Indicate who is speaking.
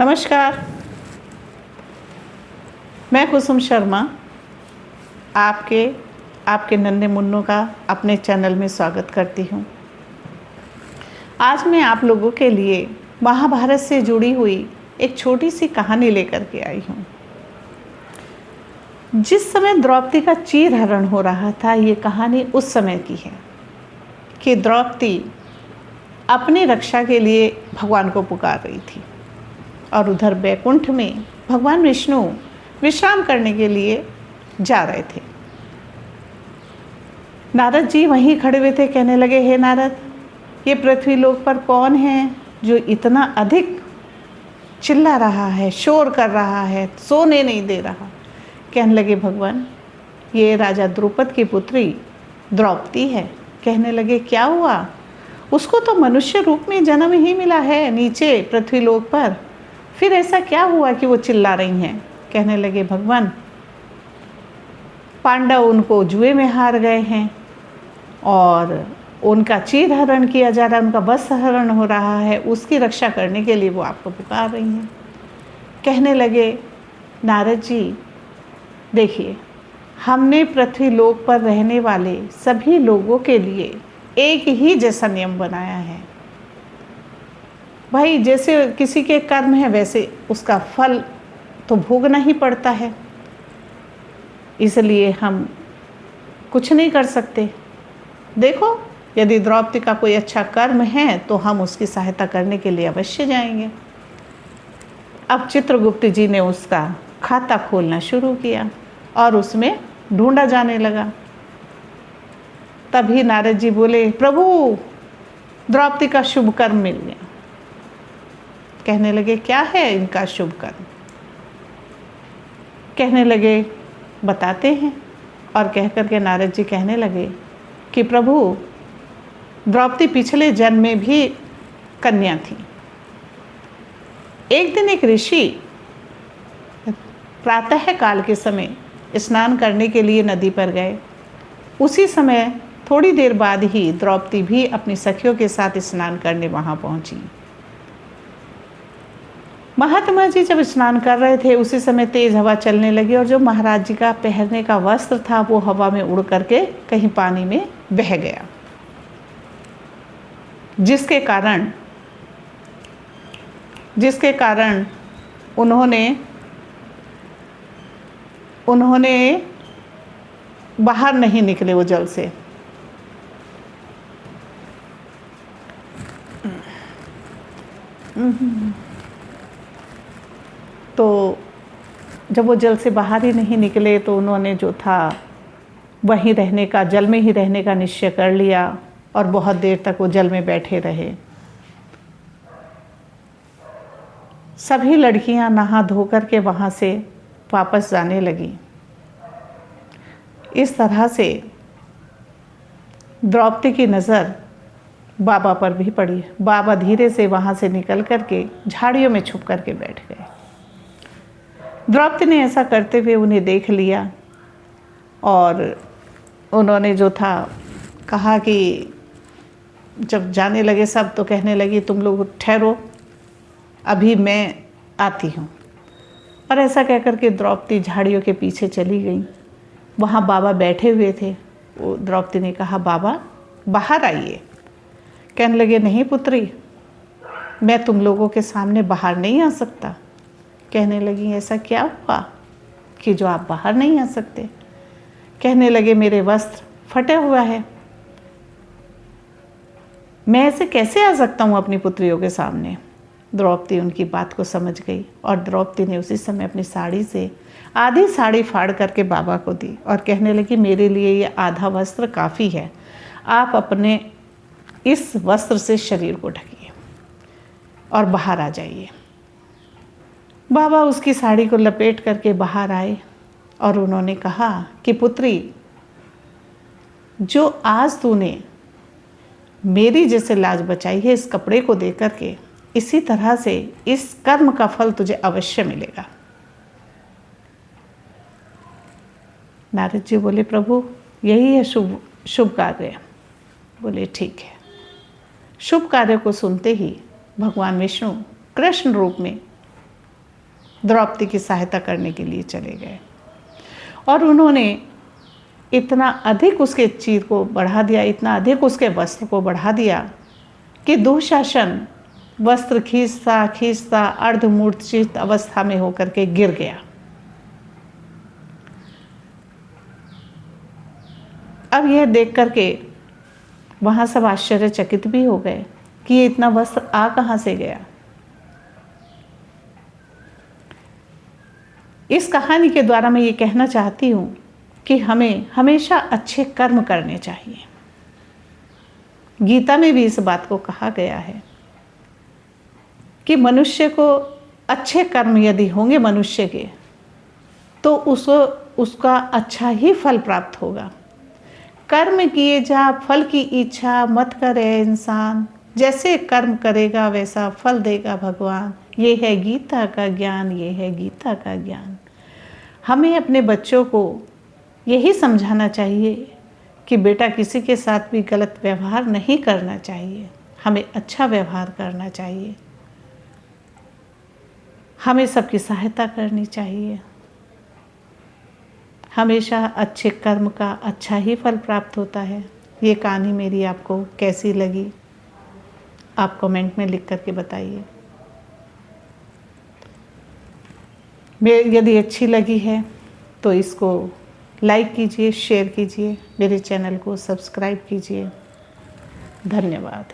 Speaker 1: नमस्कार। मैं कुसुम शर्मा आपके नन्हे मुन्नों का अपने चैनल में स्वागत करती हूँ। आज मैं आप लोगों के लिए महाभारत से जुड़ी हुई एक छोटी सी कहानी लेकर के आई हूँ। जिस समय द्रौपदी का चीरहरण हो रहा था, ये कहानी उस समय की है कि द्रौपदी अपनी रक्षा के लिए भगवान को पुकार रही थी और उधर बैकुंठ में भगवान विष्णु विश्राम करने के लिए जा रहे थे। नारद जी वहीं खड़े हुए थे। कहने लगे, हे नारद, ये पृथ्वी लोक पर कौन है जो इतना अधिक चिल्ला रहा है, शोर कर रहा है, सोने नहीं दे रहा। कहने लगे, भगवान, ये राजा द्रुपद की पुत्री द्रौपदी है। कहने लगे, क्या हुआ? उसको तो मनुष्य रूप में जन्म ही मिला है नीचे पृथ्वी लोक पर, फिर ऐसा क्या हुआ कि वो चिल्ला रही हैं? कहने लगे, भगवान, पांडव उनको जुए में हार गए हैं और उनका चीरहरण किया जा रहा है, उनका वस्त्रहरण हो रहा है, उसकी रक्षा करने के लिए वो आपको पुकार रही हैं। कहने लगे, नारद जी, देखिए, हमने पृथ्वी लोक पर रहने वाले सभी लोगों के लिए एक ही जैसा नियम बनाया है। भाई, जैसे किसी के कर्म है वैसे उसका फल तो भोगना ही पड़ता है, इसलिए हम कुछ नहीं कर सकते। देखो, यदि द्रौपदी का कोई अच्छा कर्म है तो हम उसकी सहायता करने के लिए अवश्य जाएंगे। अब चित्रगुप्त जी ने उसका खाता खोलना शुरू किया और उसमें ढूंढा जाने लगा। तभी नारद जी बोले, प्रभु, द्रौपदी का शुभ कर्म मिल गया। कहने लगे, क्या है इनका शुभ कर्म? कहने लगे, बताते हैं। और कह करके नारद जी कहने लगे कि प्रभु, द्रौपदी पिछले जन्म में भी कन्या थी। एक दिन एक ऋषि प्रातः काल के समय स्नान करने के लिए नदी पर गए। उसी समय थोड़ी देर बाद ही द्रौपदी भी अपनी सखियों के साथ स्नान करने वहाँ पहुँची। महात्मा जी जब स्नान कर रहे थे, उसी समय तेज हवा चलने लगी और जो महाराज जी का पहनने का वस्त्र था वो हवा में उड़ करके कहीं पानी में बह गया, जिसके कारण उन्होंने बाहर नहीं निकले वो जल से। तो जब वो जल से बाहर ही नहीं निकले तो उन्होंने जो था वहीं रहने का, जल में ही रहने का निश्चय कर लिया और बहुत देर तक वो जल में बैठे रहे। सभी लड़कियां नहा धो कर के वहाँ से वापस जाने लगी। इस तरह से द्रौपदी की नज़र बाबा पर भी पड़ी। बाबा धीरे से वहाँ से निकल कर के झाड़ियों में छुप कर के बैठ गए। द्रौपदी ने ऐसा करते हुए उन्हें देख लिया और उन्होंने जो था कहा कि जब जाने लगे सब, तो कहने लगी, तुम लोग ठहरो, अभी मैं आती हूँ। और ऐसा कह कर के द्रौपदी झाड़ियों के पीछे चली गई। वहाँ बाबा बैठे हुए थे। वो द्रौपदी ने कहा, बाबा, बाहर आइए। कहने लगे, नहीं पुत्री, मैं तुम लोगों के सामने बाहर नहीं आ सकता। कहने लगी, ऐसा क्या हुआ कि जो आप बाहर नहीं आ सकते? कहने लगे, मेरे वस्त्र फटे हुआ है, मैं ऐसे कैसे आ सकता हूँ अपनी पुत्रियों के सामने? द्रौपदी उनकी बात को समझ गई और द्रौपदी ने उसी समय अपनी साड़ी से आधी साड़ी फाड़ करके बाबा को दी और कहने लगी, मेरे लिए ये आधा वस्त्र काफ़ी है, आप अपने इस वस्त्र से शरीर को ढकिए और बाहर आ जाइए। बाबा उसकी साड़ी को लपेट करके बाहर आए और उन्होंने कहा कि पुत्री, जो आज तूने मेरी जैसे लाज बचाई है इस कपड़े को दे करके, इसी तरह से इस कर्म का फल तुझे अवश्य मिलेगा। नारद जी बोले, प्रभु, यही है शुभ कार्य। बोले, ठीक है। शुभ कार्य को सुनते ही भगवान विष्णु कृष्ण रूप में द्रौपदी की सहायता करने के लिए चले गए और उन्होंने इतना अधिक उसके चीर को बढ़ा दिया, इतना अधिक उसके वस्त्र को बढ़ा दिया कि दुशासन वस्त्र खींचता खींचता अर्धमूर्छित अवस्था में होकर के गिर गया। अब यह देख करके वहाँ सब आश्चर्यचकित भी हो गए कि ये इतना वस्त्र आ कहाँ से गया। इस कहानी के द्वारा मैं ये कहना चाहती हूँ कि हमें हमेशा अच्छे कर्म करने चाहिए। गीता में भी इस बात को कहा गया है कि मनुष्य को अच्छे कर्म यदि होंगे मनुष्य के तो उसका अच्छा ही फल प्राप्त होगा। कर्म किए जा फल की इच्छा मत करे इंसान, जैसे कर्म करेगा वैसा फल देगा भगवान। ये है गीता का ज्ञान, ये है गीता का ज्ञान। हमें अपने बच्चों को यही समझाना चाहिए कि बेटा किसी के साथ भी गलत व्यवहार नहीं करना चाहिए, हमें अच्छा व्यवहार करना चाहिए, हमें सबकी सहायता करनी चाहिए। हमेशा अच्छे कर्म का अच्छा ही फल प्राप्त होता है। ये कहानी मेरी आपको कैसी लगी आप कमेंट में लिख करके बताइए। यदि अच्छी लगी है तो इसको लाइक कीजिए, शेयर कीजिए, मेरे चैनल को सब्सक्राइब कीजिए। धन्यवाद।